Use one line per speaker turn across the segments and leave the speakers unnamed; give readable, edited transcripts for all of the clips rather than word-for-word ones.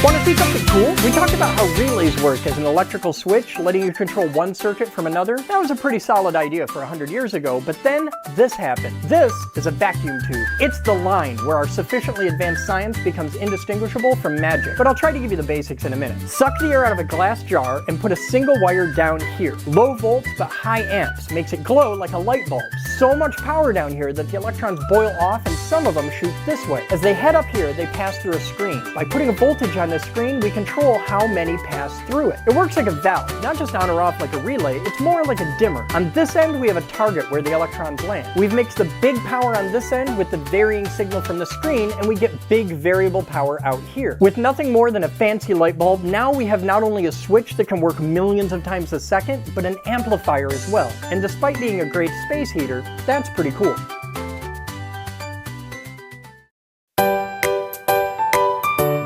Want to see something cool? We talked about how relays work as an electrical switch, letting you control one circuit from another. That was a pretty solid idea for 100 years ago, but then this happened. This is a vacuum tube. It's the line where our sufficiently advanced science becomes indistinguishable from magic. But I'll try to give you the basics in a minute. Suck the air out of a glass jar and put a single wire down here. Low volts but high amps makes it glow like a light bulb. So much power down here that the electrons boil off and some of them shoot this way. As they head up here, they pass through a screen. By putting a voltage on this screen, we control how many pass through it. It works like a valve, not just on or off like a relay, it's more like a dimmer. On this end, we have a target where the electrons land. We've mixed the big power on this end with the varying signal from the screen, and we get big variable power out here. With nothing more than a fancy light bulb, now we have not only a switch that can work millions of times a second, but an amplifier as well. And despite being a great space heater, that's pretty cool.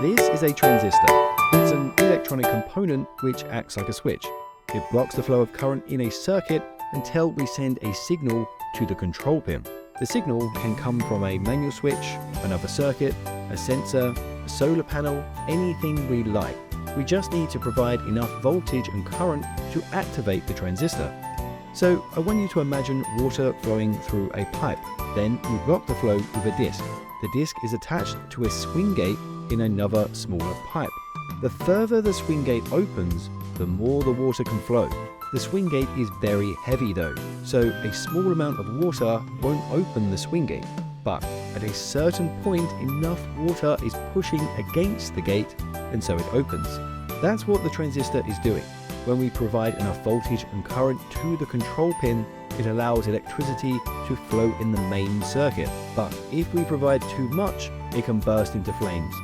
This is a transistor. It's an electronic component which acts like a switch. It blocks the flow of current in a circuit until we send a signal to the control pin. The signal can come from a manual switch, another circuit, a sensor, a solar panel, anything we like. We just need to provide enough voltage and current to activate the transistor. So I want you to imagine water flowing through a pipe. Then we block the flow with a disc. The disc is attached to a swing gate in another smaller pipe. The further the swing gate opens, the more the water can flow. The swing gate is very heavy though, so a small amount of water won't open the swing gate. But at a certain point, enough water is pushing against the gate, and so it opens. That's what the transistor is doing. When we provide enough voltage and current to the control pin, it allows electricity to flow in the main circuit. But if we provide too much, it can burst into flames.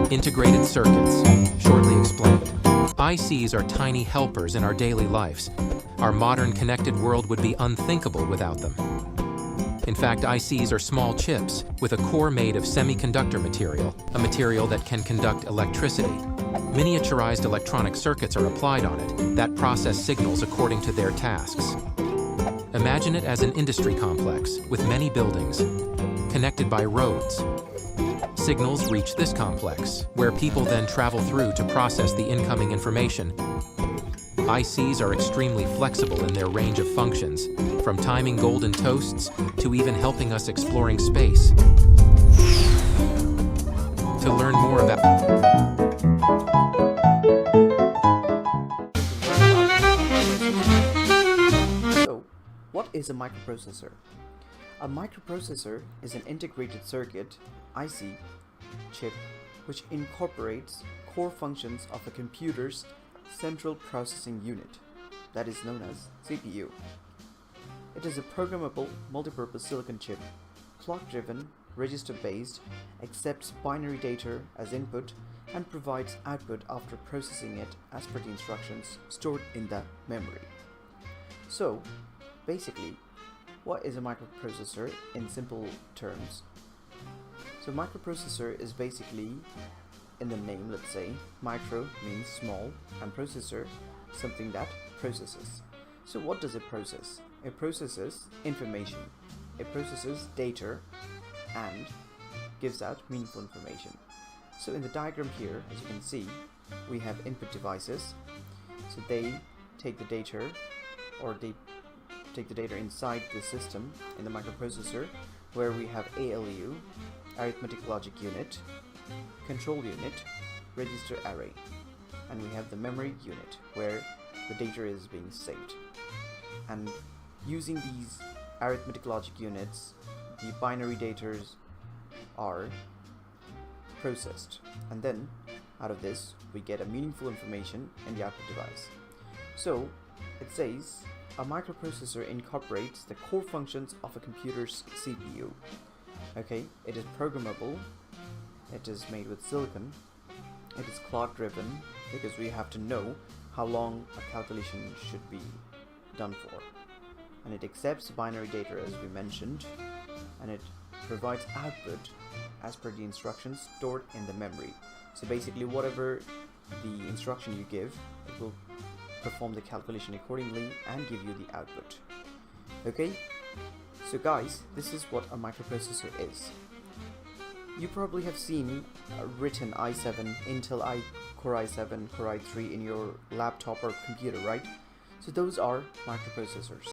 Integrated circuits, shortly explained. ICs are tiny helpers in our daily lives. Our modern connected world would be unthinkable without them. In fact, ICs are small chips with a core made of semiconductor material, a material that can conduct electricity. Miniaturized electronic circuits are applied on it that process signals according to their tasks. Imagine it as an industry complex with many buildings, connected by roads. Signals reach this complex, where people then travel through to process the incoming information. ICs are extremely flexible in their range of functions, from timing golden toasts to even helping us exploring space. To learn more about
So, what is a microprocessor? A microprocessor is an integrated circuit, IC, chip, which incorporates core functions of a computer's central processing unit, that is known as CPU. It is a programmable multipurpose silicon chip, clock-driven, register-based, accepts binary data as input, and provides output after processing it as per the instructions stored in the memory. So, basically, what is a microprocessor in simple terms? So microprocessor is basically, in the name, let's say, micro means small and processor, something that processes. So what does it process? It processes information. It processes data and gives out meaningful information. So in the diagram here, as you can see, we have input devices. So they take the data, or they take the data inside the system in the microprocessor, where we have ALU, arithmetic logic unit, control unit, register array, and we have the memory unit where the data is being saved. And using these arithmetic logic units, the binary data are processed, and then out of this we get a meaningful information in the output device. So it says a microprocessor incorporates the core functions of a computer's CPU. Okay, it is programmable, it is made with silicon, it is clock driven because we have to know how long a calculation should be done for, and it accepts binary data as we mentioned, and it provides output as per the instructions stored in the memory. So basically whatever the instruction you give, it will perform the calculation accordingly and give you the output. Okay, So guys, this is what a microprocessor is. You probably have seen written i7, Intel Core i7, Core i3 in your laptop or computer, right? So those are microprocessors.